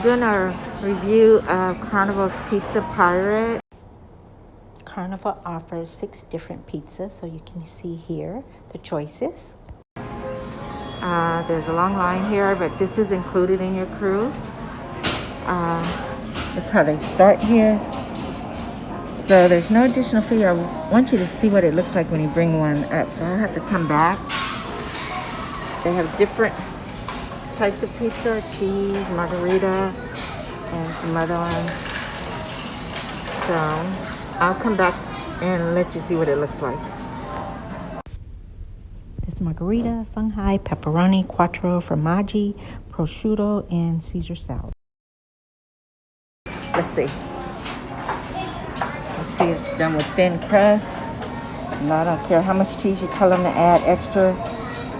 Doing a review of Carnival's Pizza Pirate. Carnival offers 6 different pizzas, so you can see here the choices. There's a long line here, but this is included in your cruise. That's how they start here. So there's no additional fee. I want you to see what it looks like when you bring one up. So I'll have to come back. They have different types of pizza, cheese, margarita, and some other ones. So I'll come back and let you see what it looks like. This margarita, fungi, pepperoni, quattro, formaggi, prosciutto, and Caesar salad. Let's see. Let's see, it's done with thin crust. And I don't care how much cheese you tell them to add extra,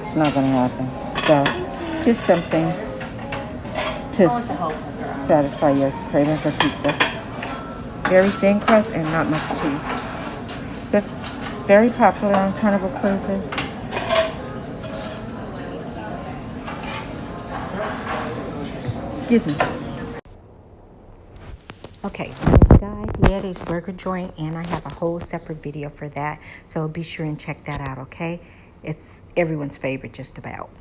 it's not going to happen. So, just something to satisfy your craving for pizza. Very thin crust and not much cheese. That's very popular on Carnival Cruises. Excuse me. Okay, so this guy, Yeti's burger joint, and I have a whole separate video for that. So be sure and check that out, okay? It's everyone's favorite, just about.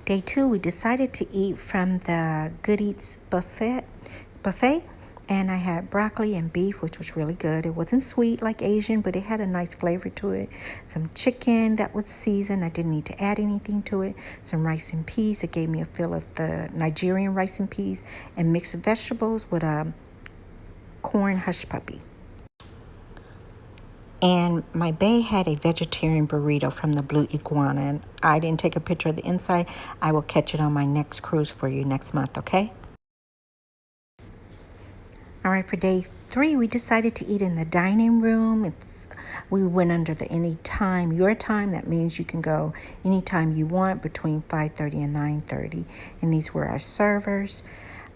Day 2, we decided to eat from the Good Eats buffet, and I had broccoli and beef, which was really good. It wasn't sweet like Asian, but it had a nice flavor to it. Some chicken that was seasoned. I didn't need to add anything to it. Some rice and peas. It gave me a feel of the Nigerian rice and peas, and mixed vegetables with a corn hush puppy. And my bae had a vegetarian burrito from the Blue Iguana, and I didn't take a picture of the inside. I will catch it on my next cruise for you next month, okay? All right, for day 3, we decided to eat in the dining room. We went under the anytime, your time. That means you can go anytime you want between 5:30 and 9:30. And these were our servers.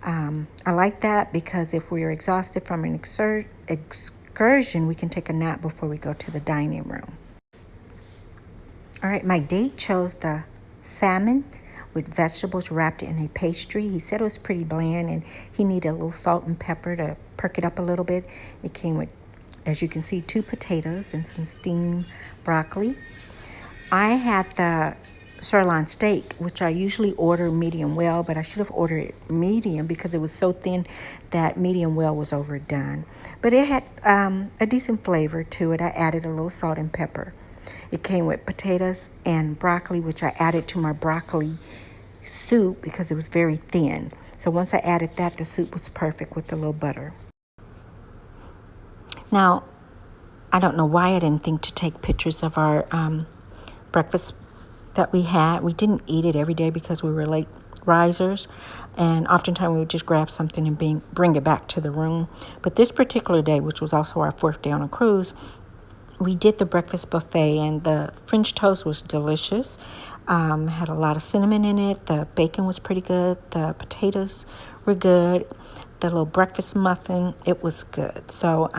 I like that because if we're exhausted from an excursion, we can take a nap before we go to the dining room. All right, my date chose the salmon with vegetables wrapped in a pastry. He said it was pretty bland and he needed a little salt and pepper to perk it up a little bit. It came with, as you can see, 2 potatoes and some steamed broccoli. I had the sirloin steak, which I usually order medium well, but I should have ordered it medium because it was so thin that medium well was overdone. But it had a decent flavor to it. I added a little salt and pepper. It came with potatoes and broccoli, which I added to my broccoli soup because it was very thin. So once I added that, the soup was perfect with a little butter. Now, I don't know why I didn't think to take pictures of our breakfast that we had. We didn't eat it every day because we were late risers, and oftentimes we would just grab something and bring it back to the room. But this particular day, which was also our 4th day on a cruise, we did the breakfast buffet, and the French toast was delicious. Had a lot of cinnamon in it. The bacon was pretty good. The potatoes were good. The little breakfast muffin, it was good. So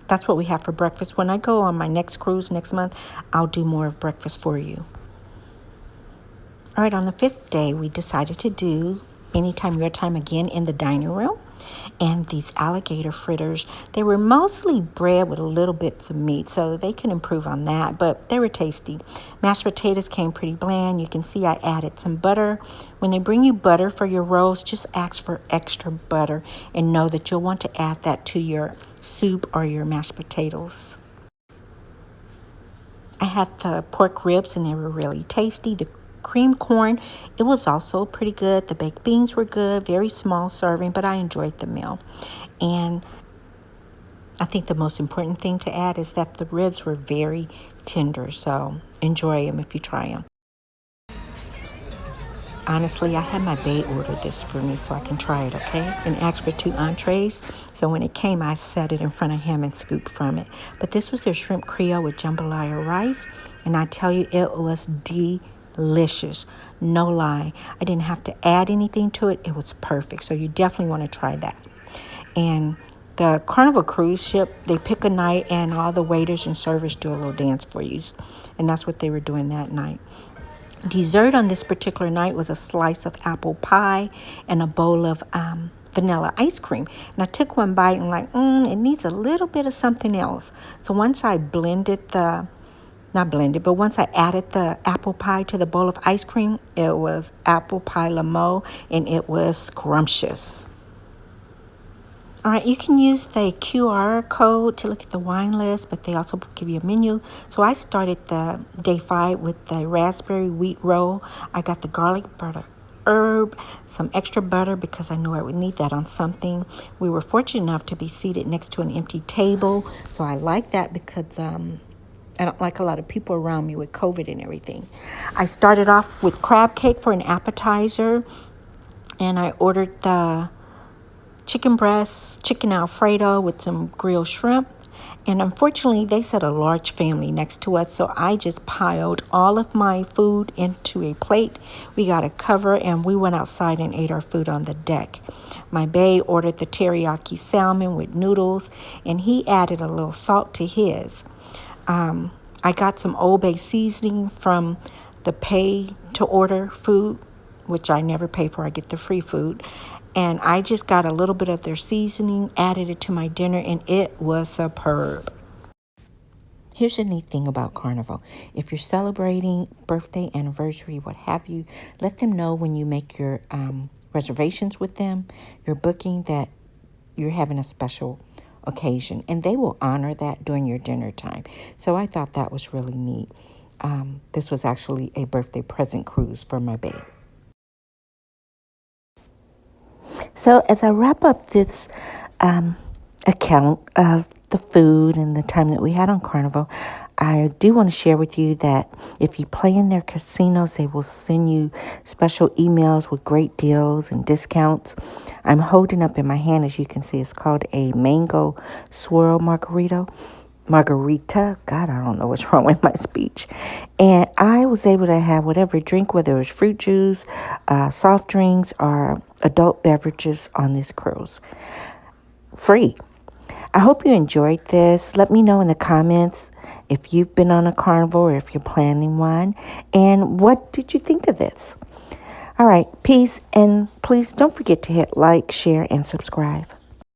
that's what we have for breakfast. When I go on my next cruise next month, I'll do more of breakfast for you. All right, on the 5th day, we decided to do anytime your time again in the dining room. And these alligator fritters, they were mostly bread with a little bits of meat, so they can improve on that, but they were tasty. Mashed potatoes came pretty bland. You can see I added some butter. When they bring you butter for your rolls, just ask for extra butter and know that you'll want to add that to your soup or your mashed potatoes. I had the pork ribs and they were really tasty. The cream corn, it was also pretty good. The baked beans were good, very small serving, but I enjoyed the meal. And I think the most important thing to add is that the ribs were very tender, so enjoy them if you try them. Honestly, I had my bae order this for me so I can try it, okay? And ask for 2 entrees. So when it came, I set it in front of him and scooped from it. But this was their shrimp Creole with jambalaya rice, and I tell you, it was delicious. No lie. I didn't have to add anything to it. It was perfect. So you definitely want to try that. And the Carnival Cruise ship, they pick a night and all the waiters and servers do a little dance for you. And that's what they were doing that night. Dessert on this particular night was a slice of apple pie and a bowl of vanilla ice cream. And I took one bite and it needs a little bit of something else. So once I once I added the apple pie to the bowl of ice cream, it was apple pie limo, and it was scrumptious. All right, you can use the QR code to look at the wine list, but they also give you a menu. So I started the day 5 with the raspberry wheat roll. I got the garlic butter herb, some extra butter because I knew I would need that on something. We were fortunate enough to be seated next to an empty table, so I like that because I don't like a lot of people around me with COVID and everything. I started off with crab cake for an appetizer, and I ordered the chicken breast, chicken Alfredo with some grilled shrimp. And unfortunately, they said a large family next to us, so I just piled all of my food into a plate. We got a cover, and we went outside and ate our food on the deck. My bae ordered the teriyaki salmon with noodles, and he added a little salt to his. I got some Old Bay seasoning from the pay to order food, which I never pay for. I get the free food. And I just got a little bit of their seasoning, added it to my dinner, and it was superb. Here's the neat thing about Carnival. If you're celebrating birthday, anniversary, what have you, let them know when you make your reservations with them, your booking, that you're having a special occasion. And they will honor that during your dinner time. So I thought that was really neat. This was actually a birthday present cruise for my babe. So as I wrap up this account of the food and the time that we had on Carnival, I do want to share with you that if you play in their casinos, they will send you special emails with great deals and discounts. I'm holding up in my hand, as you can see, it's called a mango swirl Margarita. God, I don't know what's wrong with my speech. And I was able to have whatever drink, whether it was fruit juice, soft drinks, or adult beverages on this cruise. Free. I hope you enjoyed this. Let me know in the comments if you've been on a Carnival or if you're planning one. And what did you think of this? All right, peace. And please don't forget to hit like, share, and subscribe.